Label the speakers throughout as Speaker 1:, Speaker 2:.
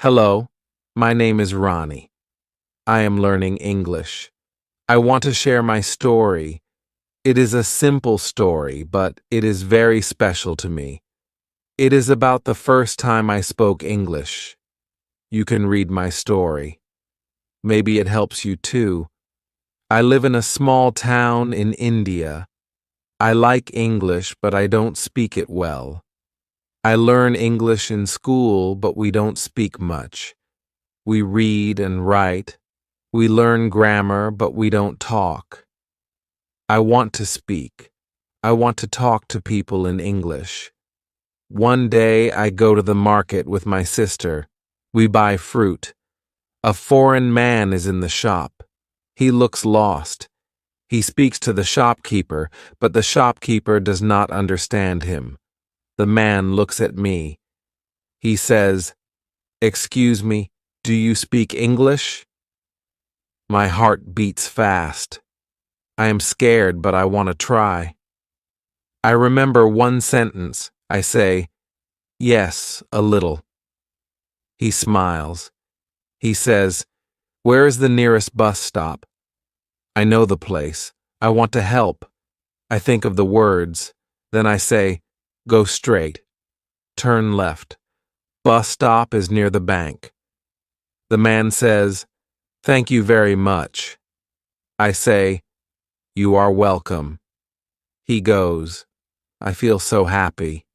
Speaker 1: Hello, my name is Ronnie. I am learning English. I want to share my story. It is a simple story, but it is very special to me. It is about the first time I spoke English. You can read my story. Maybe it helps you too. I live in a small town in India. I like English, but I don't speak it well. I learn English in school, but we don't speak much. We read and write. We learn grammar, but we don't talk. I want to speak. I want to talk to people in English. One day I go to the market with my sister. We buy fruit. A foreign man is in the shop. He looks lost. He speaks to the shopkeeper, but the shopkeeper does not understand him. The man looks at me. He says, "Excuse me, do you speak English?" My heart beats fast. I am scared, but I want to try. I remember one sentence. I say, "Yes, a little." He smiles. He says, "Where is the nearest bus stop?" I know the place. I want to help. I think of the words. Then I say, "Go straight. Turn left. Bus stop is near the bank." The man says, "Thank you very much." I say, "You are welcome." He goes. I feel so happy.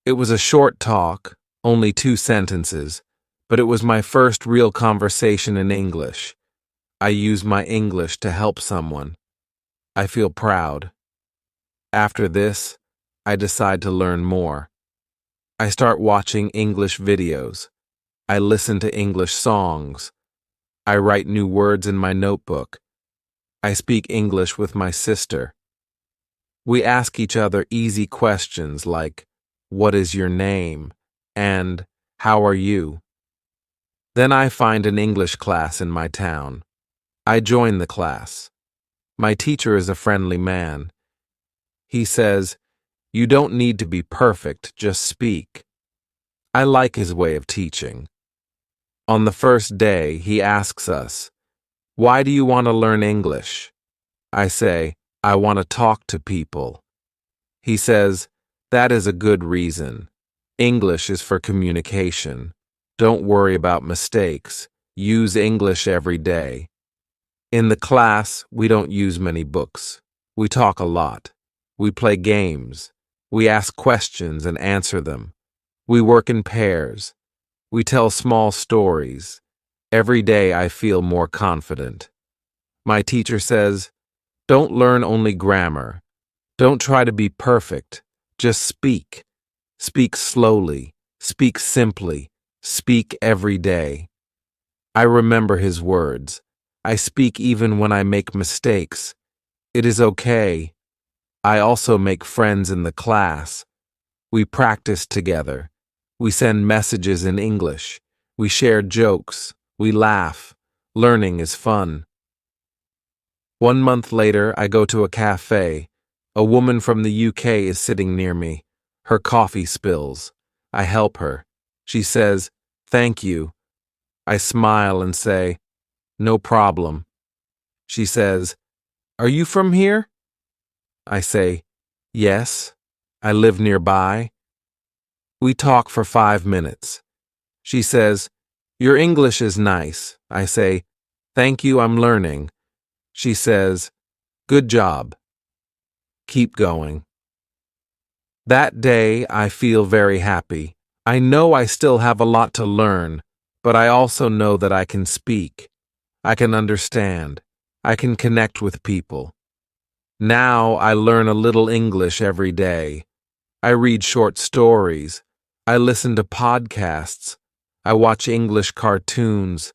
Speaker 1: It was a short talk, only 2 sentences, but it was my first real conversation in English. I use my English to help someone. I feel proud. After this, I decide to learn more. I start watching English videos. I listen to English songs. I write new words in my notebook. I speak English with my sister. We ask each other easy questions like, "What is your name?" and "How are you?" Then I find an English class in my town. I join the class. My teacher is a friendly man. He says, "You don't need to be perfect, just speak." I like his way of teaching. On the first day, he asks us, "Why do you want to learn English?" I say, "I want to talk to people." He says, "That is a good reason. English is for communication. Don't worry about mistakes. Use English every day." In the class, we don't use many books. We talk a lot. We play games. We ask questions and answer them. We work in pairs. We tell small stories. Every day I feel more confident. My teacher says, "Don't learn only grammar. Don't try to be perfect. Just speak. Speak slowly. Speak simply. Speak every day." I remember his words. I speak even when I make mistakes. It is okay. I also make friends in the class. We practice together. We send messages in English. We share jokes. We laugh. Learning is fun. 1 month later, I go to a cafe. A woman from the UK is sitting near me. Her coffee spills. I help her. She says, "Thank you." I smile and say, "No problem." She says, "Are you from here?" I say, "Yes, I live nearby." We talk for 5 minutes. She says, "Your English is nice." I say, "Thank you, I'm learning." She says, "Good job. Keep going." That day, I feel very happy. I know I still have a lot to learn, but I also know that I can speak. I can understand. I can connect with people. Now I learn a little English every day. I read short stories. I listen to podcasts. I watch English cartoons.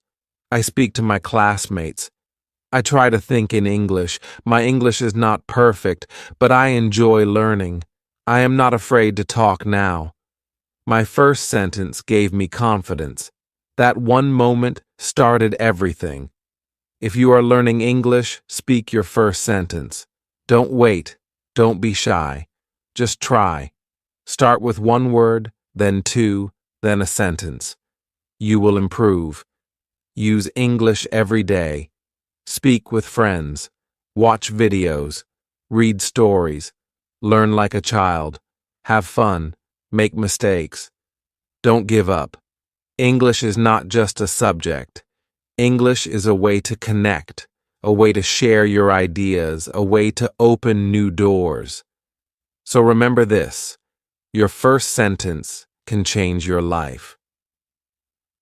Speaker 1: I speak to my classmates. I try to think in English. My English is not perfect, but I enjoy learning. I am not afraid to talk now. My first sentence gave me confidence. That one moment started everything. If you are learning English, speak your first sentence. Don't wait. Don't be shy. Just try. Start with 1 word, then 2, then a sentence. You will improve. Use English every day. Speak with friends. Watch videos. Read stories. Learn like a child. Have fun. Make mistakes. Don't give up. English is not just a subject. English is a way to connect, a way to share your ideas, a way to open new doors. So remember this, your first sentence can change your life.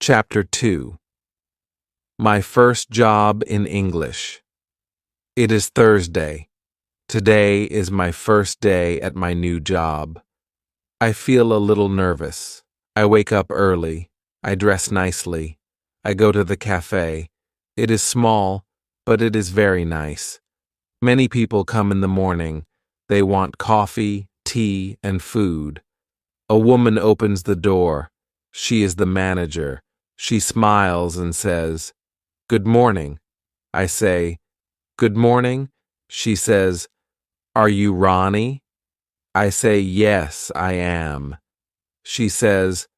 Speaker 1: Chapter 2. My first job in English. It is Thursday. Today is my first day at my new job. I feel a little nervous. I wake up early. I dress nicely. I go to the cafe. It is small, but it is very nice. Many people come in the morning. They want coffee, tea, and food. A woman opens the door. She is the manager. She smiles and says, "Good morning." I say, "Good morning." She says, "Are you Ronnie?" I say, "Yes, I am." She says,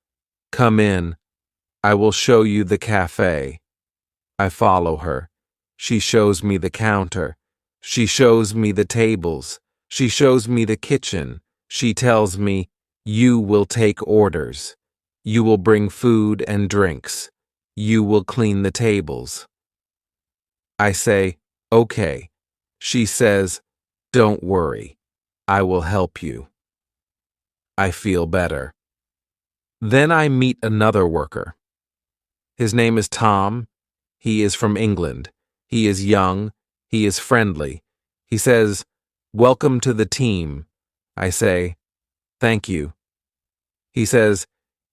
Speaker 1: "Come in. I will show you the cafe." I follow her. She shows me the counter. She shows me the tables. She shows me the kitchen. She tells me, "You will take orders. You will bring food and drinks. You will clean the tables." I say, "Okay." She says, "Don't worry. I will help you." I feel better. Then I meet another worker. His name is Tom. He is from England. He is young. He is friendly. He says, "Welcome to the team." I say, "Thank you." He says,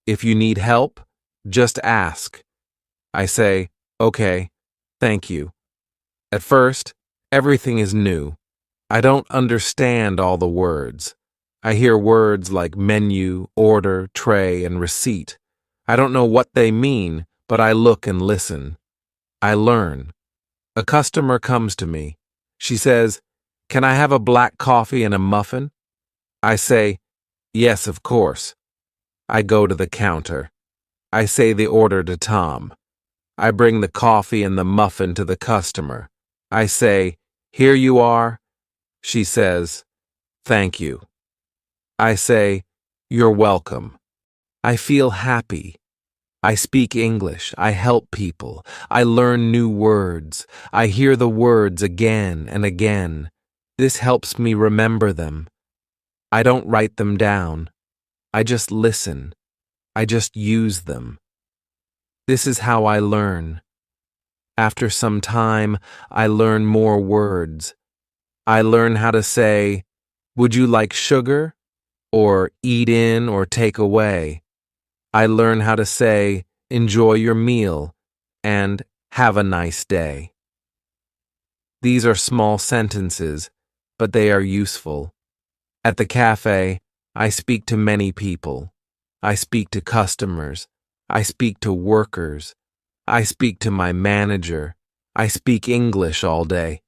Speaker 1: "If you need help, just ask." I say, "Okay, thank you." At first, everything is new. I don't understand all the words. I hear words like menu, order, tray, and receipt. I don't know what they mean, but I look and listen. I learn. A customer comes to me. She says, "Can I have a black coffee and a muffin?" I say, "Yes, of course." I go to the counter. I say the order to Tom. I bring the coffee and the muffin to the customer. I say, "Here you are." She says, "Thank you." I say, "You're welcome." I feel happy. I speak English. I help people. I learn new words. I hear the words again and again. This helps me remember them. I don't write them down. I just listen. I just use them. This is how I learn. After some time, I learn more words. I learn how to say, "Would you like sugar?" or "eat in" or "take away." I learn how to say, "Enjoy your meal," and "Have a nice day." These are small sentences, but they are useful. At the cafe, I speak to many people. I speak to customers. I speak to workers. I speak to my manager. I speak English all day.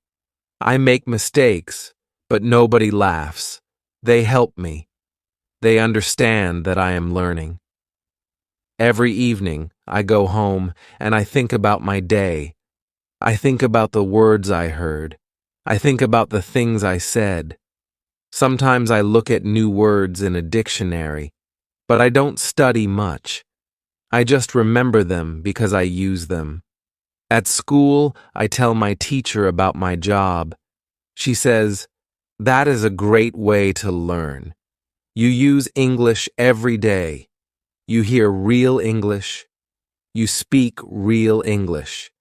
Speaker 1: I make mistakes, but nobody laughs. They help me. They understand that I am learning. Every evening, I go home and I think about my day. I think about the words I heard. I think about the things I said. Sometimes I look at new words in a dictionary, but I don't study much. I just remember them because I use them. At school, I tell my teacher about my job. She says, "That is a great way to learn. You use English every day. You hear real English. You speak real English.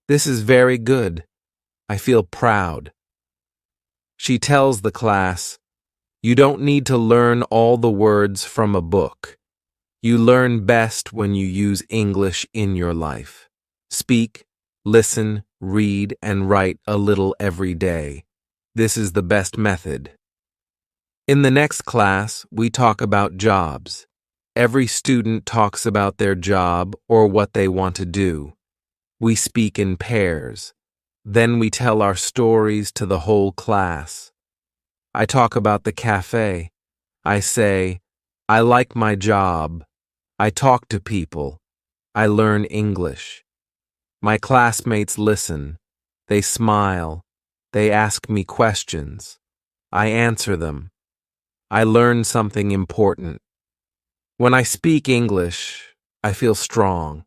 Speaker 1: This is very good. I feel proud." She tells the class, "You don't need to learn all the words from a book. You learn best when you use English in your life. Speak, listen, read, and write a little every day. This is the best method." In the next class, we talk about jobs. Every student talks about their job or what they want to do. We speak in pairs. Then we tell our stories to the whole class. I talk about the cafe. I say, "I like my job. I talk to people. I learn English. My classmates listen. They smile. They ask me questions. I answer them. I learn something important. When I speak English, I feel strong.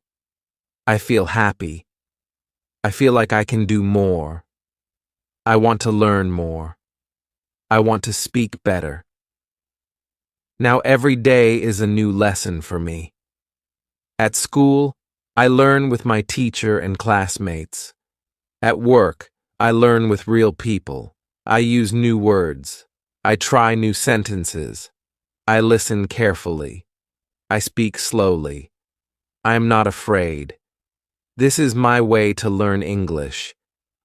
Speaker 1: I feel happy. I feel like I can do more. I want to learn more. I want to speak better. Now every day is a new lesson for me. At school, I learn with my teacher and classmates. At work, I learn with real people. I use new words. I try new sentences. I listen carefully. I speak slowly. I am not afraid. This is my way to learn English.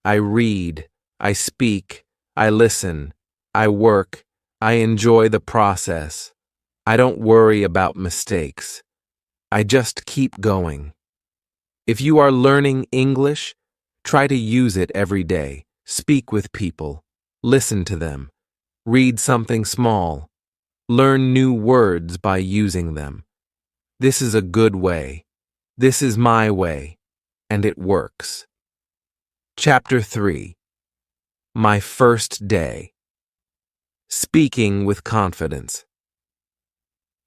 Speaker 1: I read. I speak. I listen. I work. I enjoy the process. I don't worry about mistakes. I just keep going. If you are learning English, try to use it every day. Speak with people. Listen to them. Read something small. Learn new words by using them. This is a good way. This is my way, and it works. Chapter 3. My first day. Speaking with confidence.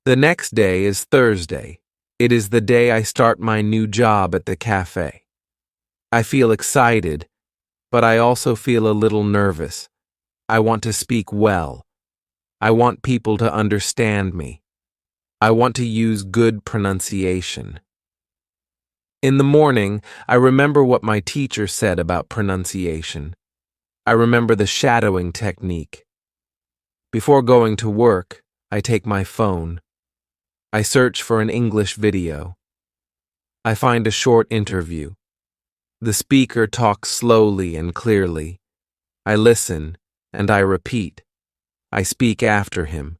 Speaker 1: The next day is Thursday. It is the day I start my new job at the cafe. I feel excited, but I also feel a little nervous. I want to speak well. I want people to understand me. I want to use good pronunciation. In the morning, I remember what my teacher said about pronunciation. I remember the shadowing technique. Before going to work, I take my phone. I search for an English video. I find a short interview. The speaker talks slowly and clearly. I listen, and I repeat. I speak after him.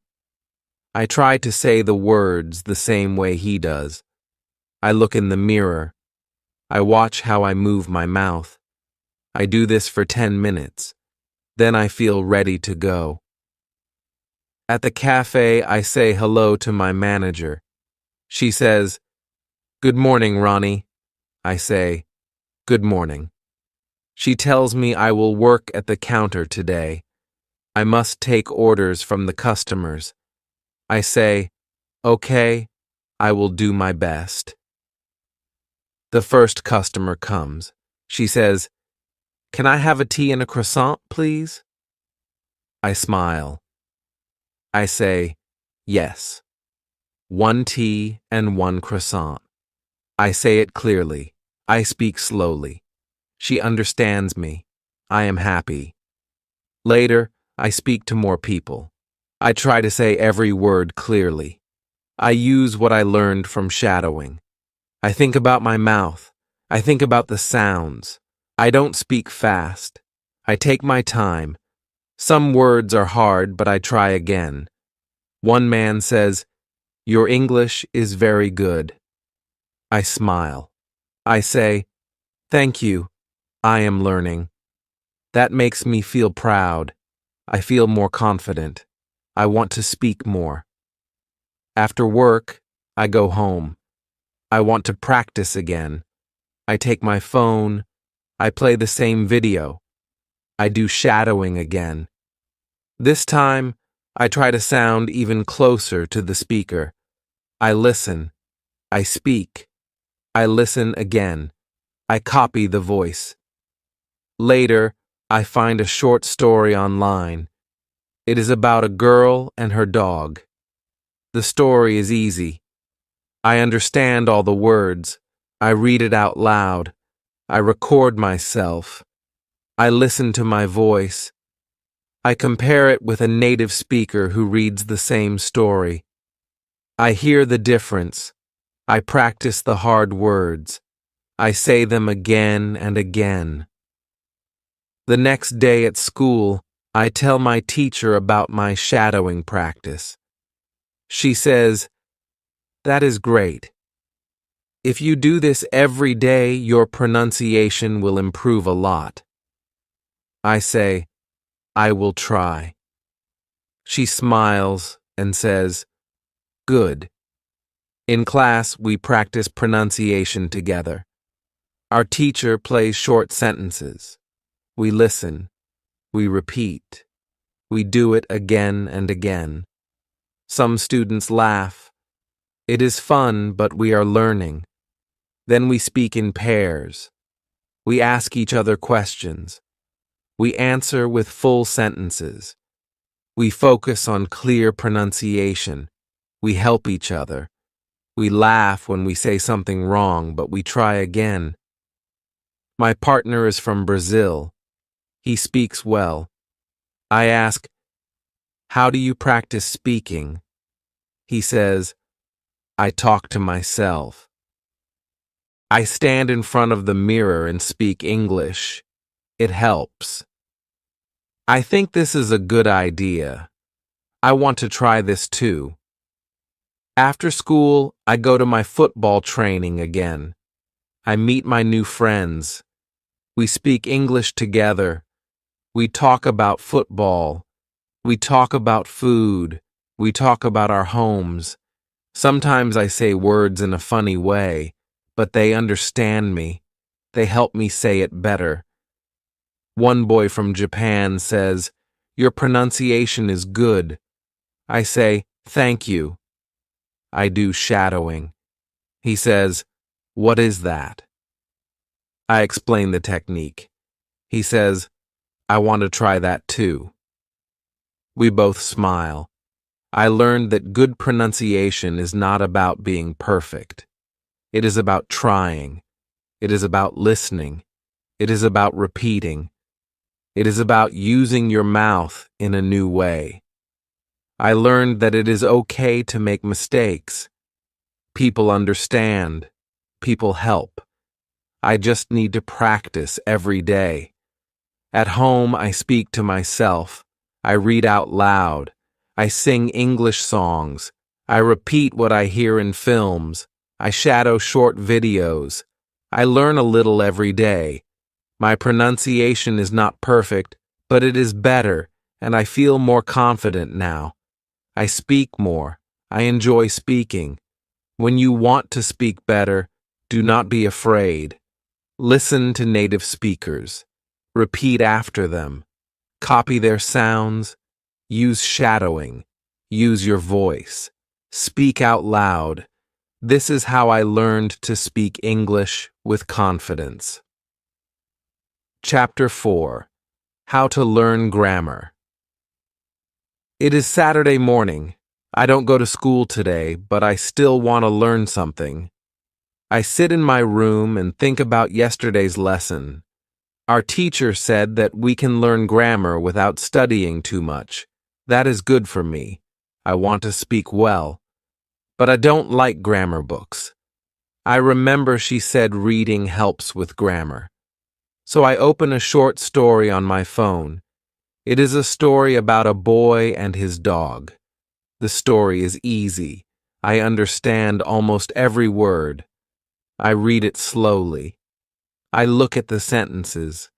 Speaker 1: I try to say the words the same way he does. I look in the mirror. I watch how I move my mouth. I do this for 10 minutes. Then I feel ready to go. At the cafe, I say hello to my manager. She says, "Good morning, Ronnie." I say, "Good morning." She tells me I will work at the counter today. I must take orders from the customers. I say, "Okay, I will do my best." The first customer comes. She says, "Can I have a tea and a croissant, please?" I smile. I say, "Yes. 1 tea and 1 croissant." I say it clearly. I speak slowly. She understands me. I am happy. Later, I speak to more people. I try to say every word clearly. I use what I learned from shadowing. I think about my mouth. I think about the sounds. I don't speak fast. I take my time. Some words are hard, but I try again. One man says, "Your English is very good." I smile. I say, "Thank you. I am learning." That makes me feel proud. I feel more confident. I want to speak more. After work, I go home. I want to practice again. I take my phone. I play the same video. I do shadowing again. This time, I try to sound even closer to the speaker. I listen. I speak. I listen again. I copy the voice. Later, I find a short story online. It is about a girl and her dog. The story is easy. I understand all the words. I read it out loud. I record myself. I listen to my voice. I compare it with a native speaker who reads the same story. I hear the difference. I practice the hard words. I say them again and again. The next day at school, I tell my teacher about my shadowing practice. She says, "That is great. If you do this every day, your pronunciation will improve a lot." I say, "I will try." She smiles and says, "Good." In class, we practice pronunciation together. Our teacher plays short sentences. We listen. We repeat. We do it again and again. Some students laugh. It is fun, but we are learning. Then we speak in pairs. We ask each other questions. We answer with full sentences. We focus on clear pronunciation. We help each other. We laugh when we say something wrong, but we try again. My partner is from Brazil. He speaks well. I ask, "How do you practice speaking?" He says, "I talk to myself." I stand in front of the mirror and speak English. It helps. I think this is a good idea. I want to try this too. After school, I go to my football training again. I meet my new friends. We speak English together. We talk about football. We talk about food. We talk about our homes. Sometimes I say words in a funny way, but they understand me. They help me say it better. One boy from Japan says, "Your pronunciation is good." I say, "Thank you." I do shadowing. He says, "What is that?" I explain the technique. He says, "I want to try that too." We both smile. I learned that good pronunciation is not about being perfect. It is about trying. It is about listening. It is about repeating. It is about using your mouth in a new way. I learned that it is okay to make mistakes. People understand. People help. I just need to practice every day. At home, I speak to myself. I read out loud. I sing English songs. I repeat what I hear in films. I shadow short videos. I learn a little every day. My pronunciation is not perfect, but it is better, and I feel more confident now. I speak more. I enjoy speaking. When you want to speak better, do not be afraid. Listen to native speakers. Repeat after them. Copy their sounds. Use shadowing. Use your voice. Speak out loud. This is how I learned to speak English with confidence. Chapter 4. How to Learn Grammar. It is Saturday morning. I don't go to school today, but I still want to learn something. I sit in my room and think about yesterday's lesson. Our teacher said that we can learn grammar without studying too much. That is good for me. I want to speak well. But I don't like grammar books. I remember she said reading helps with grammar. So I open a short story on my phone. It is a story about a boy and his dog. The story is easy. I understand almost every word. I read it slowly. I look at the sentences.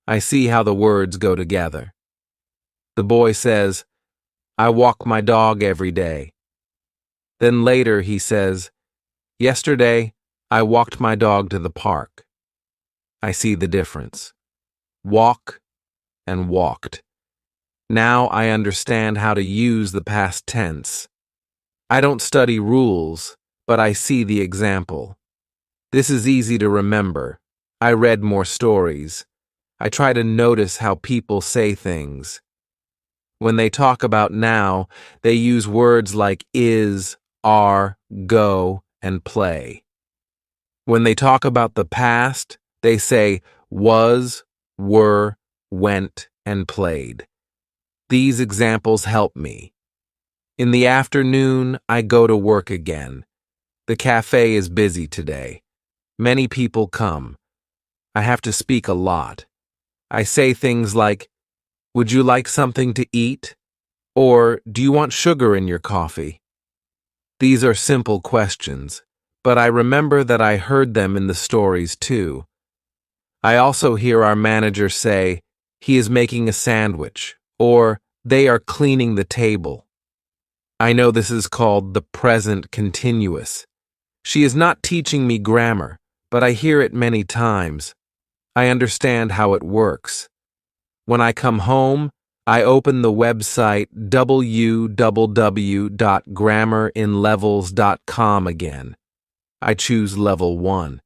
Speaker 1: I see how the words go together. The boy says, "I walk my dog every day." Then later he says, "Yesterday, I walked my dog to the park." I see the difference. Walk and walked. Now I understand how to use the past tense. I don't study rules, but I see the example. This is easy to remember. I read more stories. I try to notice how people say things. When they talk about now, they use words like is, are, go, and play. When they talk about the past, they say was, were, went, and played. These examples help me. In the afternoon, I go to work again. The cafe is busy today. Many people come. I have to speak a lot. I say things like, "Would you like something to eat?" Or, "Do you want sugar in your coffee?" These are simple questions, but I remember that I heard them in the stories too. I also hear our manager say, "He is making a sandwich," or "They are cleaning the table." I know this is called the present continuous. She is not teaching me grammar, but I hear it many times. I understand how it works. When I come home, I open the website www.grammerinlevels.com again. I choose level 1.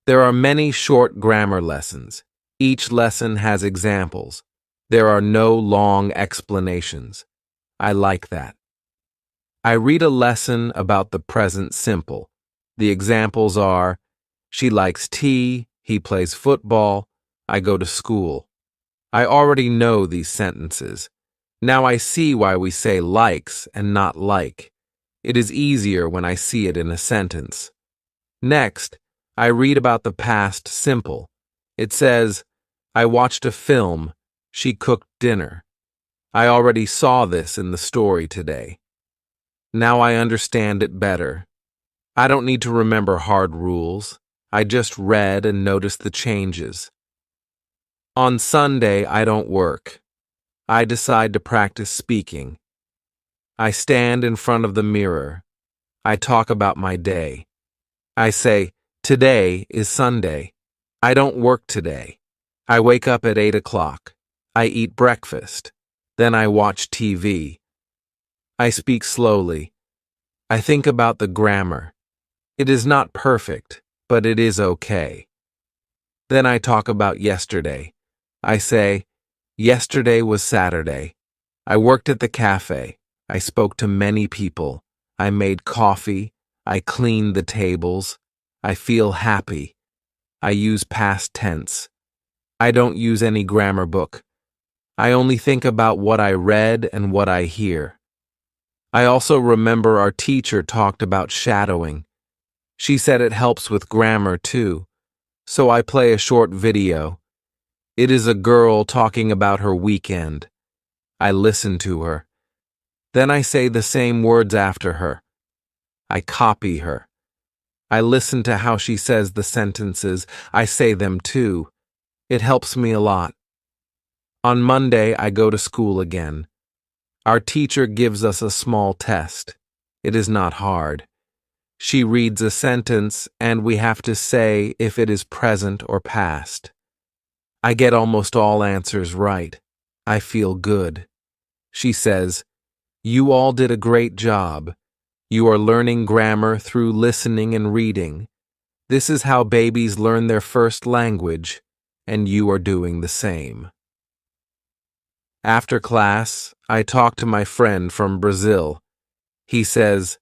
Speaker 1: There are many short grammar lessons. Each lesson has examples. There are no long explanations. I like that. I read a lesson about the present simple. The examples are, she likes tea, he plays football, I go to school. I already know these sentences. Now I see why we say likes and not like. It is easier when I see it in a sentence. Next, I read about the past simple. It says, I watched a film, she cooked dinner. I already saw this in the story today. Now I understand it better. I don't need to remember hard rules. I just read and noticed the changes. On Sunday, I don't work. I decide to practice speaking. I stand in front of the mirror. I talk about my day. I say, today is Sunday. I don't work today. I wake up at 8 o'clock. I eat breakfast. Then I watch TV. I speak slowly. I think about the grammar. It is not perfect, but it is okay. Then I talk about yesterday. I say, yesterday was Saturday. I worked at the cafe. I spoke to many people. I made coffee. I cleaned the tables. I feel happy. I use past tense. I don't use any grammar book. I only think about what I read and what I hear. I also remember our teacher talked about shadowing. She said it helps with grammar too. So I play a short video. It is a girl talking about her weekend. I listen to her. Then I say the same words after her. I copy her. I listen to how she says the sentences. I say them too. It helps me a lot. On Monday, I go to school again. Our teacher gives us a small test. It is not hard. She reads a sentence, and we have to say if it is present or past. I get almost all answers right. I feel good. She says, you all did a great job. You are learning grammar through listening and reading. This is how babies learn their first language, and you are doing the same. After class, I talk to my friend from Brazil. He says,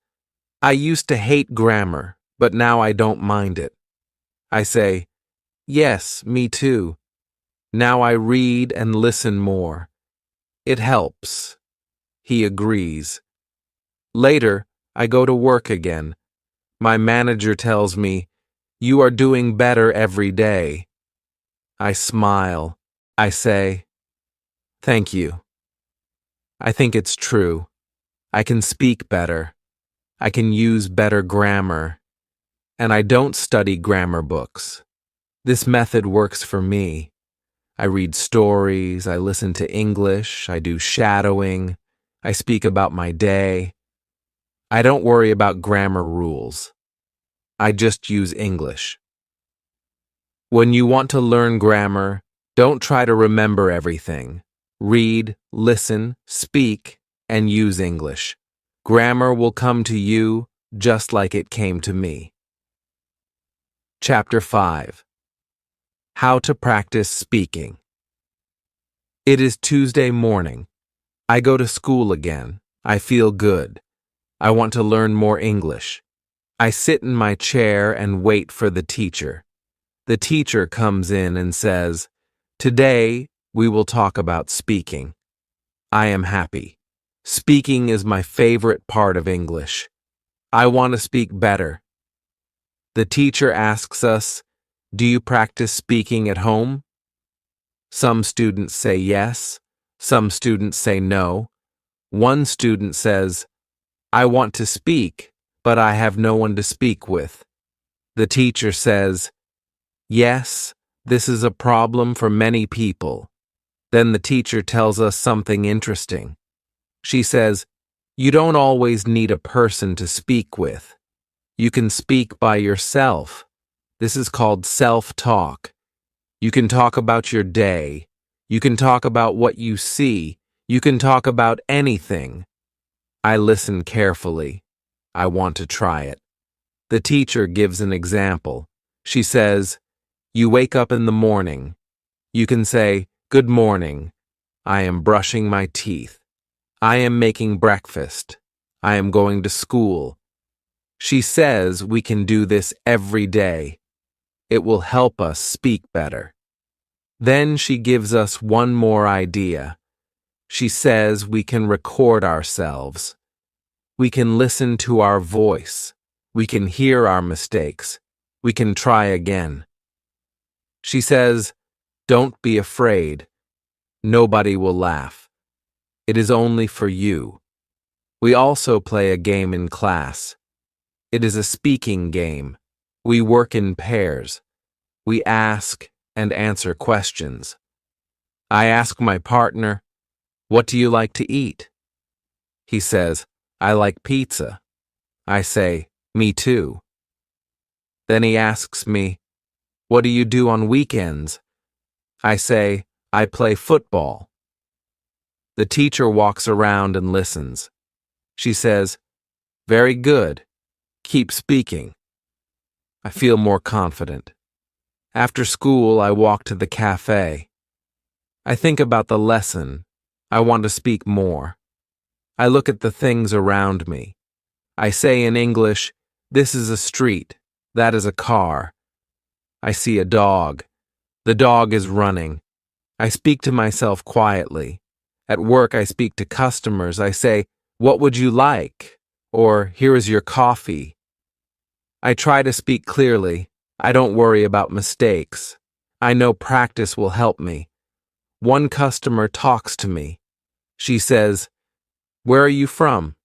Speaker 1: I used to hate grammar, but now I don't mind it. I say, yes, me too. Now I read and listen more. It helps. He agrees. Later, I go to work again. My manager tells me, you are doing better every day. I smile. I say, thank you. I think it's true. I can speak better. I can use better grammar. And I don't study grammar books. This method works for me. I read stories, I listen to English, I do shadowing, I speak about my day. I don't worry about grammar rules. I just use English. When you want to learn grammar, don't try to remember everything. Read, listen, speak, and use English. Grammar will come to you just like it came to me. Chapter 5. How to practice speaking. It is Tuesday morning. I go to school again. I feel good. I want to learn more English. I sit in my chair and wait for the teacher. The teacher comes in and says, today we will talk about speaking. I am happy. Speaking is my favorite part of English. I want to speak better. The teacher asks us, do you practice speaking at home? Some students say yes. Some students say no. One student says, I want to speak, but I have no one to speak with. The teacher says, yes, this is a problem for many people. Then the teacher tells us something interesting. She says, You don't always need a person to speak with. You can speak by yourself. This is called self-talk. You can talk about your day. You can talk about what you see. You can talk about anything. I listen carefully. I want to try it. The teacher gives an example. She says, "You wake up in the morning." You can say, "Good morning. I am brushing my teeth. I am making breakfast. I am going to school." She says we can do this every day. It will help us speak better. Then she gives us one more idea. She says we can record ourselves. We can listen to our voice. We can hear our mistakes. We can try again. She says, "Don't be afraid. Nobody will laugh. It is only for you." We also play a game in class. It is a speaking game. We work in pairs. We ask and answer questions. I ask my partner, "What do you like to eat?" He says, "I like pizza." I say, "Me too." Then he asks me, "What do you do on weekends?" I say, "I play football." The teacher walks around and listens. She says, "Very good. Keep speaking." I feel more confident. After school, I walk to the cafe. I think about the lesson. I want to speak more. I look at the things around me. I say in English, "This is a street. That is a car." I see a dog. The dog is running. I speak to myself quietly. At work, I speak to customers. I say, "What would you like?" Or, "Here is your coffee." I try to speak clearly. I don't worry about mistakes. I know practice will help me. One customer talks to me. She says, "Where are you from?"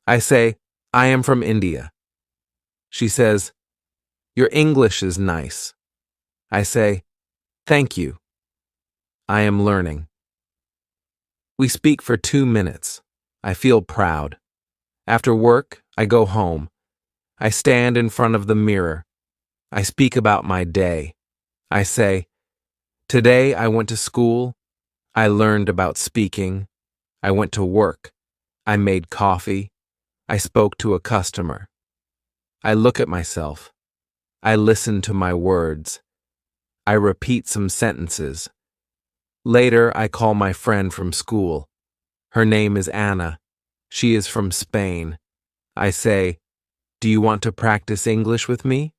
Speaker 1: I say, "I am from India." She says, "Your English is nice." I say, "Thank you. I am learning." We speak for 2 minutes. I feel proud. After work, I go home. I stand in front of the mirror. I speak about my day. I say, "Today I went to school. I learned about speaking. I went to work. I made coffee. I spoke to a customer." I look at myself. I listen to my words. I repeat some sentences. Later, I call my friend from school. Her name is Anna. She is from Spain. I say, "Do you want to practice English with me?"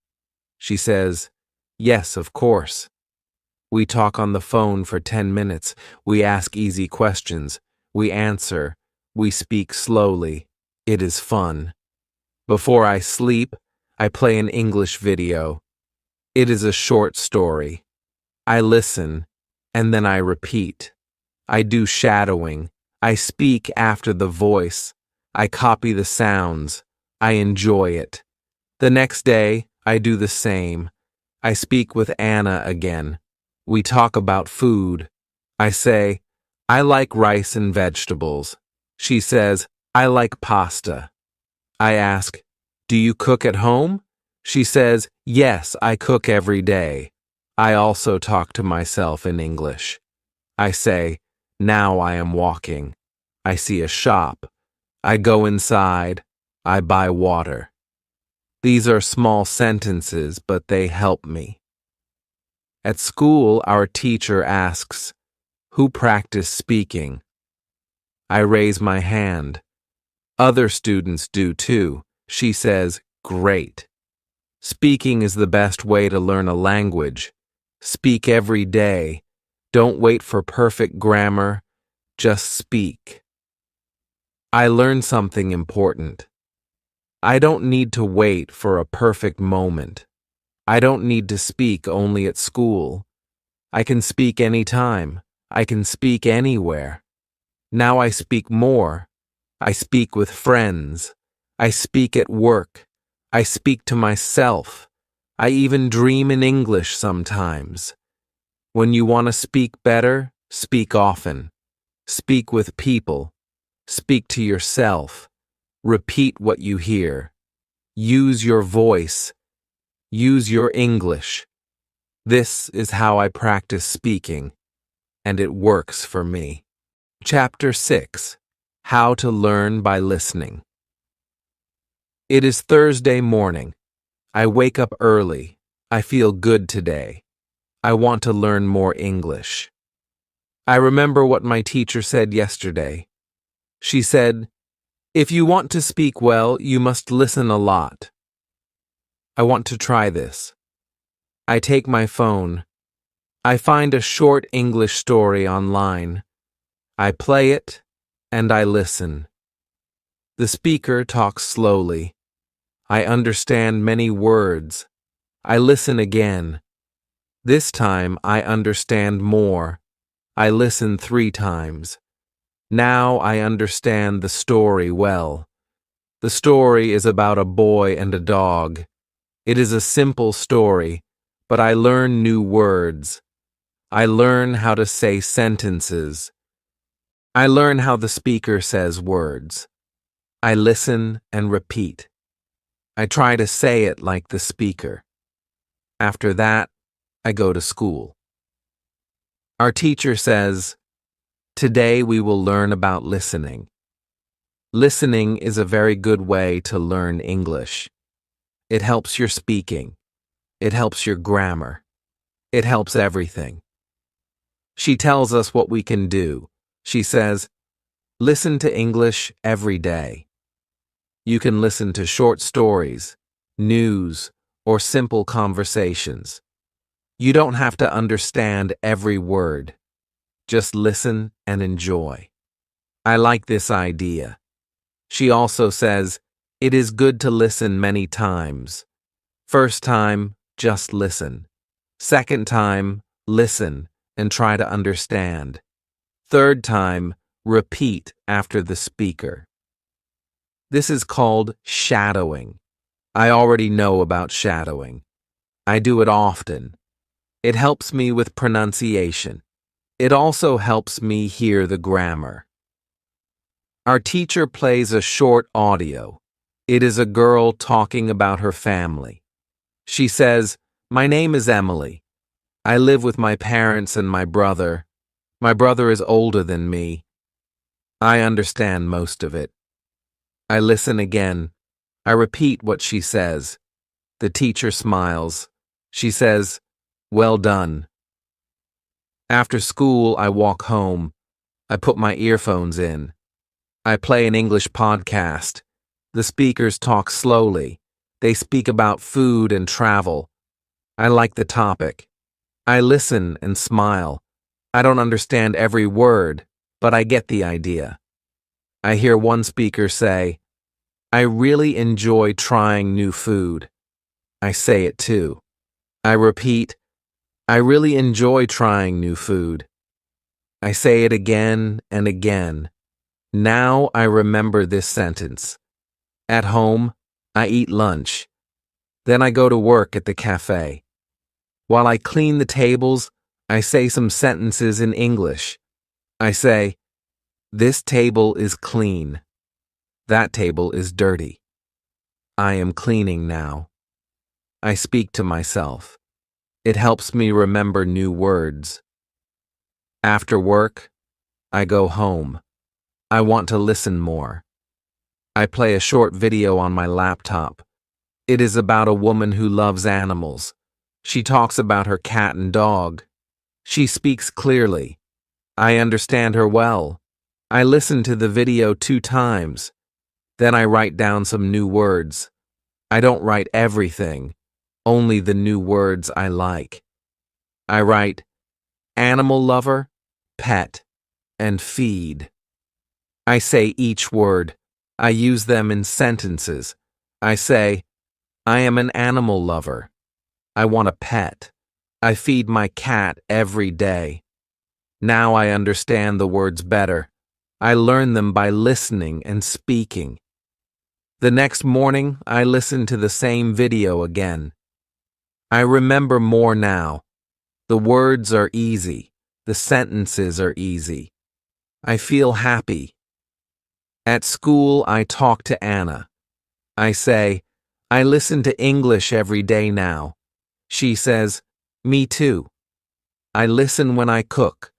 Speaker 1: She says, "Yes, of course." We talk on the phone for 10 minutes. We ask easy questions. We answer. We speak slowly. It is fun. Before I sleep, I play an English video. It is a short story. I listen, and then I repeat. I do shadowing. I speak after the voice. I copy the sounds. I enjoy it. The next day, I do the same. I speak with Anna again. We talk about food. I say, "I like rice and vegetables." She says, "I like pasta." I ask, "Do you cook at home?" She says, "Yes, I cook every day." I also talk to myself in English. I say, "Now I am walking. I see a shop. I go inside. I buy water." These are small sentences, but they help me. At school, our teacher asks, "Who practiced speaking?" I raise my hand. Other students do too. She says, "Great." Speaking is the best way to learn a language. Speak every day. Don't wait for perfect grammar. Just speak. I learned something important. I don't need to wait for a perfect moment. I don't need to speak only at school. I can speak anytime. I can speak anywhere. Now I speak more. I speak with friends. I speak at work. I speak to myself. I even dream in English sometimes. When you want to speak better, speak often. Speak with people. Speak to yourself. Repeat what you hear. Use your voice. Use your English. This is how I practice speaking, and it works for me. Chapter 6. How to Learn by Listening. It is Thursday morning. I wake up early. I feel good today. I want to learn more English. I remember what my teacher said yesterday. She said, "If you want to speak well, you must listen a lot." I want to try this. I take my phone. I find a short English story online. I play it, and I listen. The speaker talks slowly. I understand many words. I listen again. This time I understand more. I listen 3 times. Now I understand the story well. The story is about a boy and a dog. It is a simple story, but I learn new words. I learn how to say sentences. I learn how the speaker says words. I listen and repeat. I try to say it like the speaker. After that, I go to school. Our teacher says, "Today we will learn about listening." Listening is a very good way to learn English. It helps your speaking. It helps your grammar. It helps everything. She tells us what we can do. She says, listen to English every day. You can listen to short stories, news, or simple conversations. You don't have to understand every word. Just listen and enjoy. I like this idea. She also says, it is good to listen many times. First time, just listen. Second time, listen and try to understand. Third time, repeat after the speaker. This is called shadowing. I already know about shadowing. I do it often. It helps me with pronunciation. It also helps me hear the grammar. Our teacher plays a short audio. It is a girl talking about her family. She says, "My name is Emily. I live with my parents and my brother. My brother is older than me." I understand most of it. I listen again. I repeat what she says. The teacher smiles. She says, "Well done." After school, I walk home. I put my earphones in. I play an English podcast. The speakers talk slowly. They speak about food and travel. I like the topic. I listen and smile. I don't understand every word, but I get the idea. I hear one speaker say, "I really enjoy trying new food." I say it too. I repeat, "I really enjoy trying new food." I say it again and again. Now I remember this sentence. At home, I eat lunch. Then I go to work at the cafe. While I clean the tables, I say some sentences in English. I say, "This table is clean. That table is dirty. I am cleaning now." I speak to myself. It helps me remember new words. After work, I go home. I want to listen more. I play a short video on my laptop. It is about a woman who loves animals. She talks about her cat and dog. She speaks clearly. I understand her well. I listen to the video 2 times. Then I write down some new words. I don't write everything, only the new words I like. I write animal lover, pet, and feed. I say each word. I use them in sentences. I say, I am an animal lover. I want a pet. I feed my cat every day. Now I understand the words better. I learn them by listening and speaking. The next morning, I listen to the same video again. I remember more now. The words are easy. The sentences are easy. I feel happy. At school, I talk to Anna. I say, I listen to English every day now. She says, me too. I listen when I cook.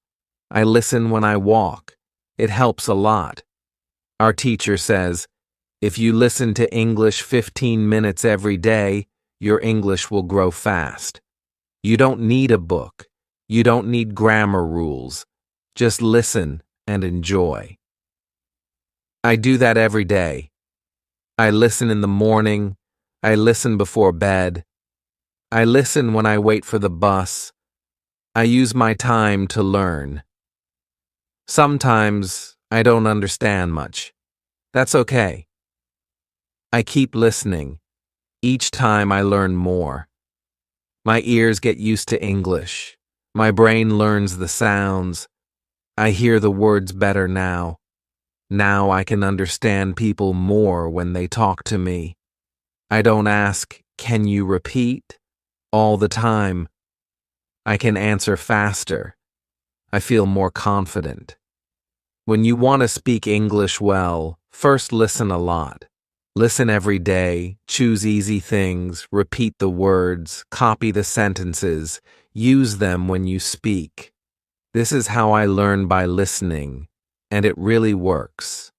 Speaker 1: I listen when I walk. It helps a lot. Our teacher says, if you listen to English 15 minutes every day, your English will grow fast. You don't need a book. You don't need grammar rules. Just listen and enjoy. I do that every day. I listen in the morning. I listen before bed. I listen when I wait for the bus. I use my time to learn. Sometimes I don't understand much. That's okay. I keep listening. Each time I learn more. My ears get used to English. My brain learns the sounds. I hear the words better now. Now I can understand people more when they talk to me. I don't ask, can you repeat? All the time. I can answer faster. I feel more confident. When you want to speak English well, first listen a lot. Listen every day, choose easy things, repeat the words, copy the sentences, use them when you speak. This is how I learn by listening, and it really works.